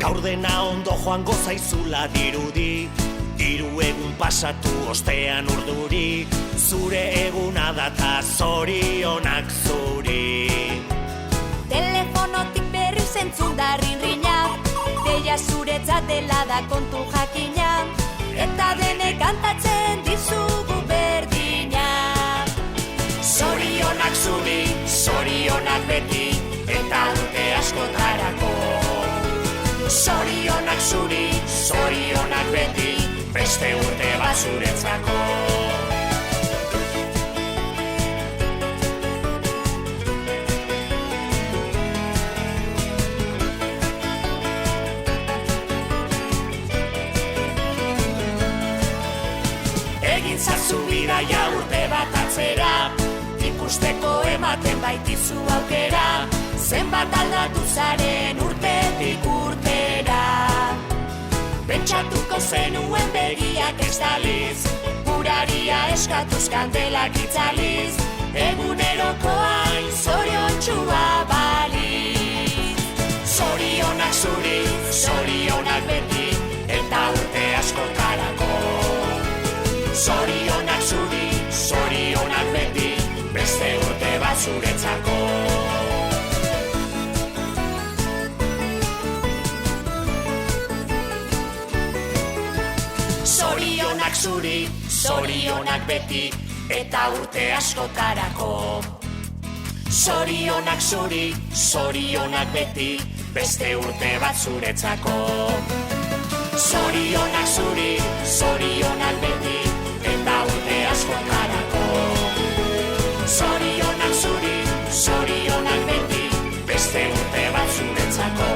Gaur dena ondo joango zaizula dirudi, hiru egun pasatu ostean urduri, zure eguna data zorionak zuri. Telefonotik berriz entzun da rinrinak, deia zuretzat dela da kontu jakina, eta denek kantatzen dizugu berdina. Zorionak zuri, zorionak beti, eta urte askotarako. Zorionak zuri, zorionak beti, beste urte bat zuretzako. Egin zazu bidaia urte bat atzera, ikusteko ematen baitizu aukera, zenbat aldatu zaren urtetik urtera. Pentsatuko zenuen begiak ez daliz, uraria eskatuz kandelak itzaliz, eguneroko hain zoriontxua baliz. Zorionak zuri, zorionak beti, eta urte askotarako. Zorionak zuri, zorionak beti, beste urte bat zuretzako. Zorionak zuri, zorionak beti, eta urte askotarako. Zorionak zuri, zorionak beti, beste urte bat zuretzako. Zorionak zuri, zorionak beti, eta urte askotarako. Zorionak zuri, zorionak beti, beste urte bat zuretzako.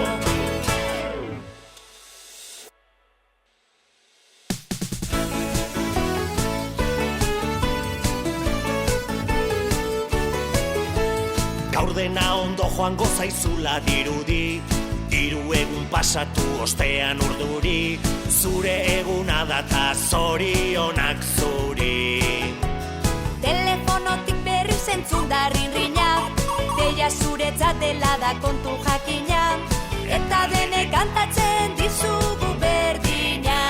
Gaur dena ondo joango zaizula dirudi, hiru egun pasatu ostean urduri, zure eguna data zorionak zuri. Telefonotik berriz entzun da rinrinak, deia zuretzat dela da kontu jakina, eta denek kantatzen dizugu berdina.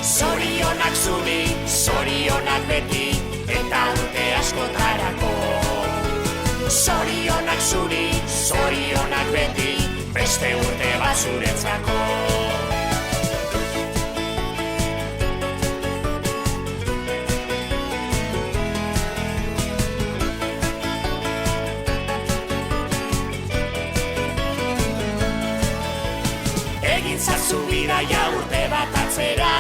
Zorionak zuri, zorionak beti, eta urte askotarako. Zorionak zuri, zorionak beti, beste urte bat zuretzako. Egin zazu bidaia urte bat atzera,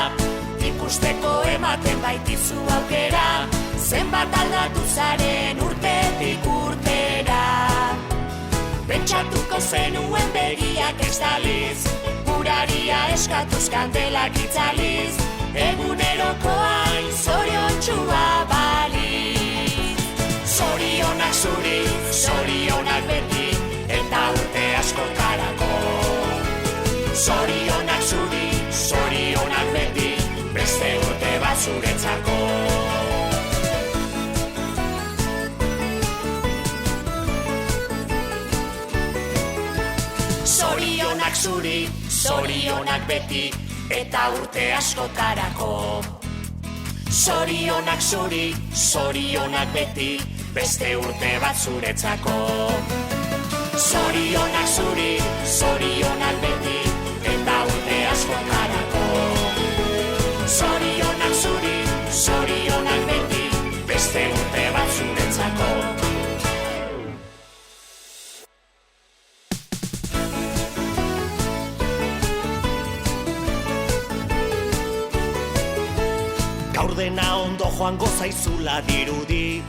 ikusteko ematen baitizu aukera, zenbat aldatu zaren urtetik urtera. Pentsatuko zenuen begiak ez daliz, uraria eskatuz kandelak itzaliz, eguneroko hain zoriontxua baliz. Zorionak zuri, zorionak beti, eta urte askotarako. Zorionak zuri, zorionak beti, beste urte bat zuretzako. Zorionak zuri, zorionak beti, eta urte askotarako. Zorionak zuri, zorionak beti, beste urte bat zuretzako. Zorionak zuri, zorionak beti, eta urte askotarako. Zorionak zuri, zorionak beti, beste urte bat zuretzako. Gaur dena ondo joango zaizula dirudi,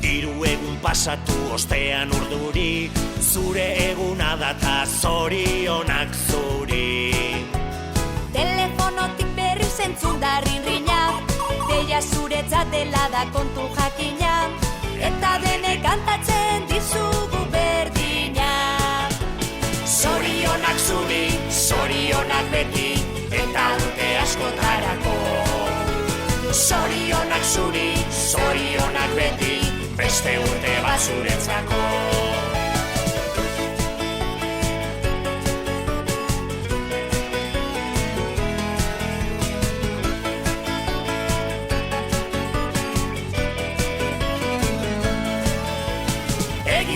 hiru egun pasatu ostean urduri, zure eguna data zorionak zuri. Telefonotik berriz entzun da rinrinak, deia zuretzat dela da kontu jakina, eta denek kantatzen dizugu berdina. Zorionak zuri, zorionak beti, eta urte askotarako. Zorionak zuri, zorionak beti, beste urte bat zuretzako.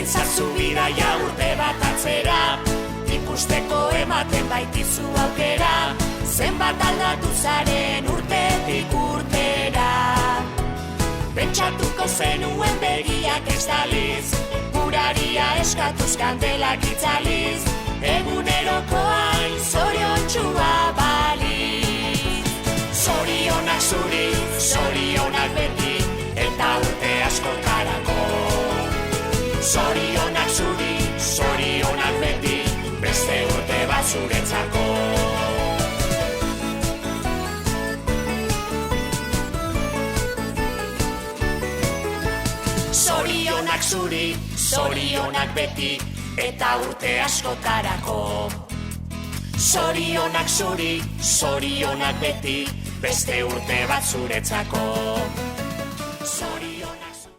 zazu bidaia urte bat atzera, ikusteko ematen baitizu aukera, zenbat aldatu zaren urtetik urtera. Pentsatuko zenuen begiak ez daliz, uraria eskatuz kandelak itzaliz, egunerokoain zoriontxua baliz. Zorionak zuri, zorionak beti, eta urte askotarako. Zorionak zuri, zorionak beti, beste urte bat zuretzako. Zorionak zuri, zorionak beti, eta urte askotarako. Zorionak zuri, zorionak beti, beste urte bat zuretzako.